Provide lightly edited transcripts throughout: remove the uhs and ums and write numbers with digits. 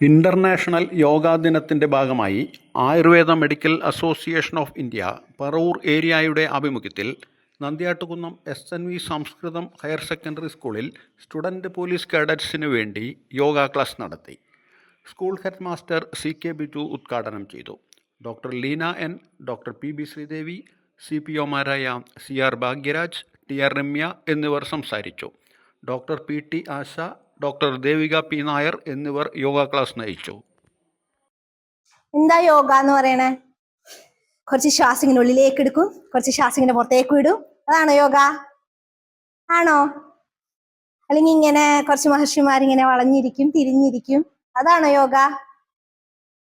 International yoga ദിനത്തിന്റെ ഭാഗമായി Ayurveda Medical Association of India Paravur ഏരിയയുടെ ആഭിമുഖ്യത്തിൽ Nandyattukunnam SNV Samskritham higher secondary സ്കൂളിൽ സ്റ്റുഡൻറ് പോലീസ് കേഡറ്റ്സിനു വേണ്ടി യോഗ ക്ലാസ് നടത്തി. School head master CK Biju ഉദ്ഘാടനം ചെയ്തു. Doctor Leena N, doctor PB Sreedevi, CPOമാരായ CR ഭാഗ്യരാജ്, TR രമ്യ എന്നിവർ സംസാരിച്ചു. Doctor PT Asha, doctor Devika P Nair എന്നിവർ യോഗ ക്ലാസ് നയിച്ചു. എന്താ യോഗ എന്ന് പറയണേ? കുറച്ച് ശ്വാസം ഇങ്ങനെ ഉള്ളിലേക്ക് എടുക്കും, കുറച്ച് ശ്വാസം ഇങ്ങനെ പുറത്തേക്ക് വിടും. അതാണോ യോഗ? ആണോ? അല്ലെങ്കിൽ ഇങ്ങനെ കുറച്ച് മഹർഷിമാരിങ്ങനെ വളഞ്ഞിരിക്കും, തിരിഞ്ഞിരിക്കും. അതാണോ യോഗ?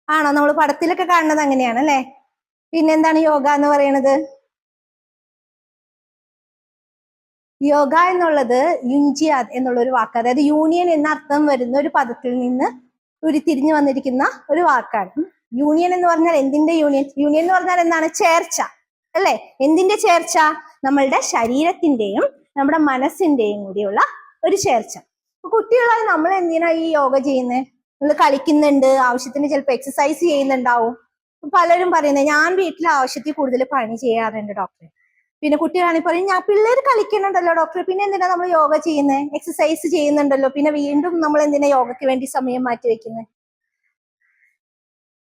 ആണോ? നമ്മൾ പടത്തിലൊക്കെ കാണുന്നത് അങ്ങനെയാണ് അല്ലേ? പിന്നെന്താണ് യോഗ എന്ന് പറയണത്? യോഗ എന്നുള്ളത് യുഞ്ചിയാദ് എന്നുള്ള ഒരു വാക്ക്, അതായത് യൂണിയൻ എന്ന അർത്ഥം വരുന്ന ഒരു പദത്തിൽ നിന്ന് ഉരുത്തിരിഞ്ഞു വന്നിരിക്കുന്ന ഒരു വാക്കാണ്. യൂണിയൻ എന്ന് പറഞ്ഞാൽ എന്തിന്റെ യൂണിയൻ? യൂണിയൻ എന്ന് പറഞ്ഞാൽ എന്താണ്? ചേർച്ച അല്ലെ? എന്തിന്റെ ചേർച്ച? നമ്മളുടെ ശരീരത്തിന്റെയും നമ്മുടെ മനസ്സിന്റെയും കൂടിയുള്ള ഒരു ചേർച്ച. കുട്ടികളായി നമ്മൾ എന്തിനാ ഈ യോഗ ചെയ്യുന്നത്? നമ്മൾ കളിക്കുന്നുണ്ട്, ആവശ്യത്തിന് ചിലപ്പോൾ എക്സസൈസ് ചെയ്യുന്നുണ്ടാവും. പലരും പറയുന്നത് ഞാൻ വീട്ടിൽ ആവശ്യത്തിൽ കൂടുതൽ പണി ചെയ്യാറുണ്ട് ഡോക്ടറെ. പിന്നെ കുട്ടികളാണെങ്കിൽ പറയും ഞാൻ പിള്ളേർ കളിക്കുന്നുണ്ടല്ലോ ഡോക്ടർ, പിന്നെ എന്തിനാ നമ്മൾ യോഗ ചെയ്യുന്നത്? എക്സസൈസ് ചെയ്യുന്നുണ്ടല്ലോ, പിന്നെ വീണ്ടും നമ്മൾ എന്തിനാ യോഗയ്ക്ക് വേണ്ടി സമയം മാറ്റി വെക്കുന്നത്?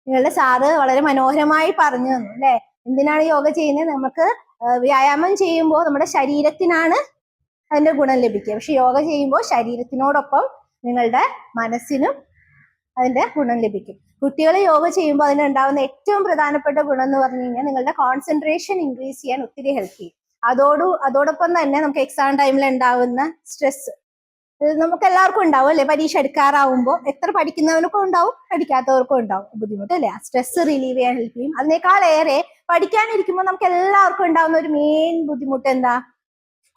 നിങ്ങളുടെ സാറ് വളരെ മനോഹരമായി പറഞ്ഞു തന്നു അല്ലെ? എന്തിനാണ് യോഗ ചെയ്യുന്നത്? നമുക്ക് വ്യായാമം ചെയ്യുമ്പോൾ നമ്മുടെ ശരീരത്തിനാണ് അതിന്റെ ഗുണം ലഭിക്കുക. പക്ഷെ യോഗ ചെയ്യുമ്പോൾ ശരീരത്തിനോടൊപ്പം നിങ്ങളുടെ മനസ്സിനും അതിന്റെ ഗുണം ലഭിക്കും. കുട്ടികൾ യോഗ ചെയ്യുമ്പോൾ അതിനുണ്ടാവുന്ന ഏറ്റവും പ്രധാനപ്പെട്ട ഗുണം എന്ന് പറഞ്ഞു കഴിഞ്ഞാൽ നിങ്ങളുടെ കോൺസെൻട്രേഷൻ ഇൻക്രീസ് ചെയ്യാൻ ഒത്തിരി ഹെൽപ്പ് ചെയ്യും. അതോടൊപ്പം തന്നെ നമുക്ക് എക്സാം ടൈമിൽ ഉണ്ടാവുന്ന സ്ട്രെസ് നമുക്ക് എല്ലാവർക്കും ഉണ്ടാവും അല്ലെ? പരീക്ഷ എടുക്കാറാവുമ്പോൾ എത്ര പഠിക്കുന്നവർക്കും ഉണ്ടാവും, പഠിക്കാത്തവർക്കും ഉണ്ടാവും ബുദ്ധിമുട്ട് അല്ലെ? ആ സ്ട്രെസ് റിലീവ് ചെയ്യാൻ ഹെൽപ്പ് ചെയ്യും. അതിനേക്കാളേറെ പഠിക്കാനിരിക്കുമ്പോൾ നമുക്ക് എല്ലാവർക്കും ഉണ്ടാവുന്ന ഒരു മെയിൻ ബുദ്ധിമുട്ട് എന്താ?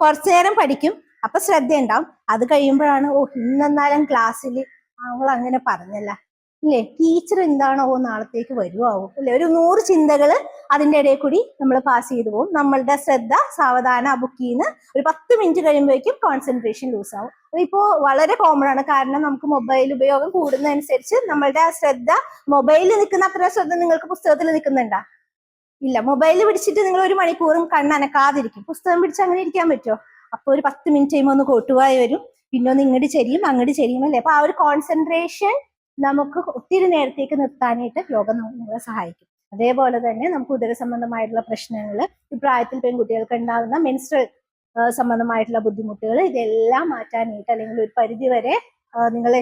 കുറച്ചു നേരം പഠിക്കും, അപ്പൊ ശ്രദ്ധ ഉണ്ടാവും. അത് കഴിയുമ്പോഴാണ് ഇന്നെന്നാലും ക്ലാസ്സിൽ അവൾ അങ്ങനെ പറഞ്ഞല്ല അല്ലേ, ടീച്ചർ എന്താണോ നാളത്തേക്ക് വരുവാവോ അല്ലെ, ഒരു 100 ചിന്തകള് അതിന്റെ ഇടയിൽ കൂടി നമ്മൾ പാസ് ചെയ്തു പോകും. നമ്മളുടെ ശ്രദ്ധ സാവധാനം ആ ബുക്കിൽ നിന്ന് ഒരു 10 മിനിറ്റ് കഴിയുമ്പോഴേക്കും കോൺസെൻട്രേഷൻ ലൂസ് ആവും. അതിപ്പോ വളരെ കോമൺ ആണ്. കാരണം നമുക്ക് മൊബൈൽ ഉപയോഗം കൂടുന്നതനുസരിച്ച് നമ്മളുടെ ആ ശ്രദ്ധ, മൊബൈലിൽ നിൽക്കുന്ന അത്ര ശ്രദ്ധ നിങ്ങൾക്ക് പുസ്തകത്തിൽ നിൽക്കുന്നുണ്ടാ? ഇല്ല. മൊബൈൽ പിടിച്ചിട്ട് നിങ്ങൾ 1 മണിക്കൂറും കണ്ണനക്കാതിരിക്കും. പുസ്തകം പിടിച്ച് അങ്ങനെ ഇരിക്കാൻ പറ്റുമോ? അപ്പൊ ഒരു 10 മിനിറ്റ് കഴിയുമ്പോൾ ഒന്ന് കോട്ടുവായി വരും, പിന്നെ ഒന്ന് ഇങ്ങോട്ട് ചെരിയും അങ്ങോട്ട് ചെരിയും അല്ലേ? അപ്പൊ ആ ഒരു കോൺസെൻട്രേഷൻ നമുക്ക് ഒത്തിരി നേരത്തേക്ക് നിർത്താനായിട്ട് യോഗ നമ്മളെ സഹായിക്കും. അതേപോലെ തന്നെ നമുക്ക് ഉദര സംബന്ധമായിട്ടുള്ള പ്രശ്നങ്ങൾ, ഈ പ്രായത്തിൽ പെൺകുട്ടികൾക്ക് ഉണ്ടാകുന്ന മെൻസ്ട്രൽ സംബന്ധമായിട്ടുള്ള ബുദ്ധിമുട്ടുകൾ, ഇതെല്ലാം മാറ്റാനായിട്ട് അല്ലെങ്കിൽ ഒരു പരിധി വരെ നിങ്ങളെ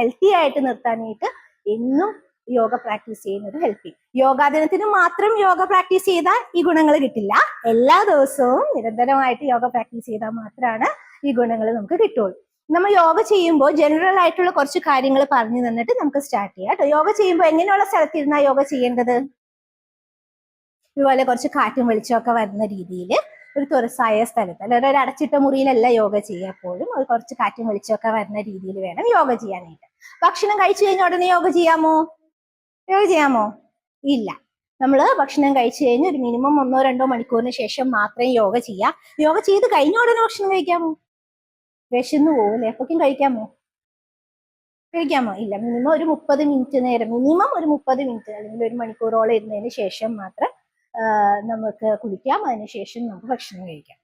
ഹെൽത്തി ആയിട്ട് നിർത്താനായിട്ട് എന്നും യോഗ പ്രാക്ടീസ് ചെയ്യുന്നത് ഹെൽപ്പ് ചെയ്യും. യോഗാ ദിനത്തിന് മാത്രം യോഗ പ്രാക്ടീസ് ചെയ്താൽ ഈ ഗുണങ്ങൾ കിട്ടില്ല. എല്ലാ ദിവസവും നിരന്തരമായിട്ട് യോഗ പ്രാക്ടീസ് ചെയ്താൽ മാത്രമാണ് ഈ ഗുണങ്ങൾ നമുക്ക് കിട്ടുള്ളൂ. നമ്മൾ യോഗ ചെയ്യുമ്പോൾ ജനറൽ ആയിട്ടുള്ള കുറച്ച് കാര്യങ്ങൾ പറഞ്ഞു തന്നിട്ട് നമുക്ക് സ്റ്റാർട്ട് ചെയ്യാം കേട്ടോ. യോഗ ചെയ്യുമ്പോൾ എങ്ങനെയുള്ള സ്ഥലത്തിരുന്നാ യോഗ ചെയ്യേണ്ടത്? ഇതുപോലെ കുറച്ച് കാറ്റും വെളിച്ചമൊക്കെ വരുന്ന രീതിയിൽ ഒരു തുറസായ സ്ഥലത്ത്, അല്ലെങ്കിൽ ഒരു അടച്ചിട്ട മുറിയിലല്ല യോഗ ചെയ്യുക. എപ്പോഴും ഒരു കുറച്ച് കാറ്റും വെളിച്ചമൊക്കെ വരുന്ന രീതിയിൽ വേണം യോഗ ചെയ്യാനായിട്ട്. ഭക്ഷണം കഴിച്ചു കഴിഞ്ഞ ഉടനെ യോഗ ചെയ്യാമോ? യോഗ ചെയ്യാമോ? ഇല്ല. നമ്മൾ ഭക്ഷണം കഴിച്ചു കഴിഞ്ഞ് ഒരു മിനിമം 1-2 മണിക്കൂറിന് ശേഷം മാത്രമേ യോഗ ചെയ്യാം. യോഗ ചെയ്ത് കഴിഞ്ഞ ഉടനെ ഭക്ഷണം കഴിക്കാമോ? വിശന്ന് പോകൂല്ലേ? അപ്പൊക്കും കഴിക്കാമോ? ഇല്ല. മിനിമം ഒരു 30 മിനിറ്റ് നേരം, മിനിമം ഒരു 30 മിനിറ്റ് അല്ലെങ്കിൽ 1 മണിക്കൂറോളം ഇരുന്നതിന് ശേഷം മാത്രം നമുക്ക് കുളിക്കാം. അതിനുശേഷം നമുക്ക് ഭക്ഷണം കഴിക്കാം.